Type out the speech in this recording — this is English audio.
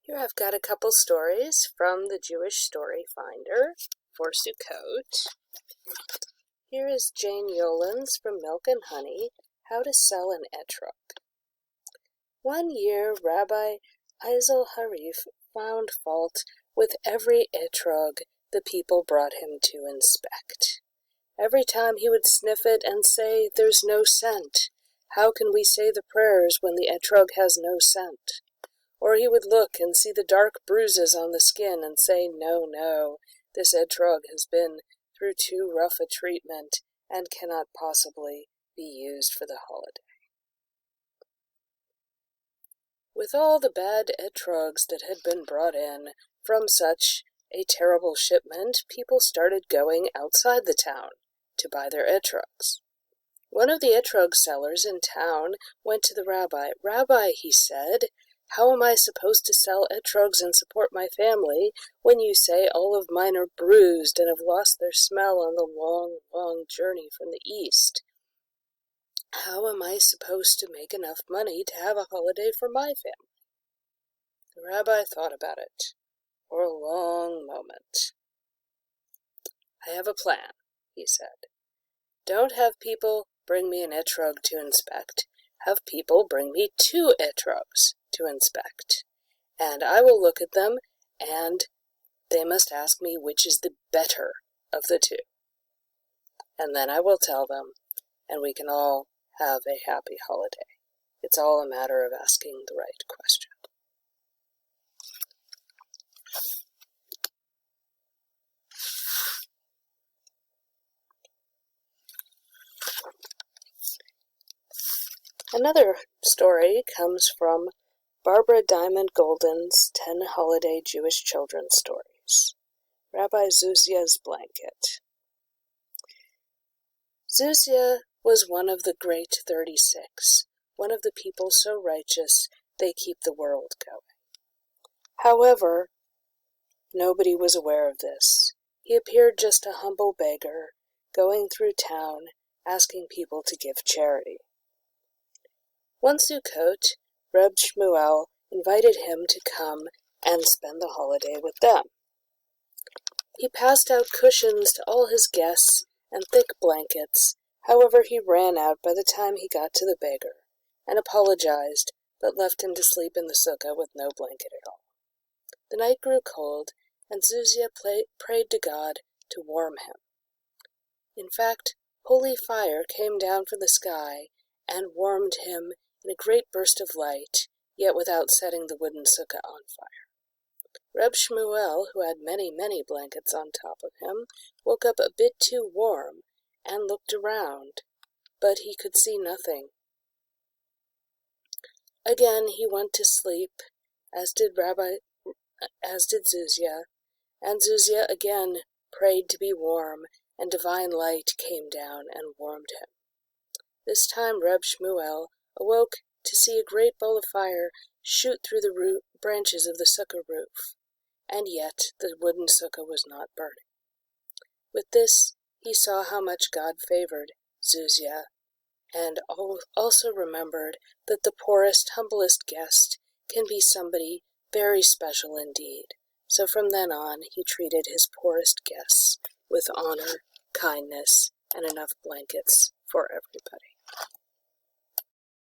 Here I've got a couple stories from the Jewish Story Finder for Sukkot. Here is Jane Yolen's from Milk and Honey, How to Sell an Etrog. One year, Rabbi Ezel Harif found fault with every etrog the people brought him to inspect. Every time he would sniff it and say, "There's no scent. How can we say the prayers when the etrog has no scent?" Or he would look and see the dark bruises on the skin and say, No, this etrog has been through too rough a treatment and cannot possibly be used for the holiday. With all the bad etrogs that had been brought in from such a terrible shipment, people started going outside the town to buy their etrogs. One of the etrog sellers in town went to the rabbi. "Rabbi," he said, "how am I supposed to sell etrogs and support my family when you say all of mine are bruised and have lost their smell on the long journey from the east? How am I supposed to make enough money to have a holiday for my family?" The rabbi thought about it for a long moment. "I have a plan," he said. "Don't have people bring me an etrog to inspect. Have people bring me 2 etrogs to inspect. And I will look at them, and they must ask me which is the better of the 2. And then I will tell them, and we can all have a happy holiday. It's all a matter of asking the right question." Another story comes from Barbara Diamond Golden's 10 Holiday Jewish Children's Stories. Rabbi Zuzia's Blanket. Zuzia was one of the great 36, one of the people so righteous they keep the world going. However, nobody was aware of this. He appeared just a humble beggar, going through town, asking people to give charity. One Sukkot, Reb Shmuel invited him to come and spend the holiday with them. He passed out cushions to all his guests and thick blankets. However, he ran out by the time he got to the beggar, and apologized, but left him to sleep in the sukkah with no blanket at all. The night grew cold, and Zuzia prayed to God to warm him. In fact, holy fire came down from the sky and warmed him in a great burst of light, yet without setting the wooden sukkah on fire. Reb Shmuel, who had many blankets on top of him, woke up a bit too warm and looked around, but he could see nothing. Again he went to sleep, as did Zuzia, and Zuzia again prayed to be warm, and divine light came down and warmed him. This time Reb Shmuel awoke to see a great ball of fire shoot through the branches of the sukkah roof, and yet the wooden sukkah was not burning. With this, he saw how much God favored Zuzia, and also remembered that the poorest, humblest guest can be somebody very special indeed. So from then on, he treated his poorest guests with honor, kindness, and enough blankets for everybody.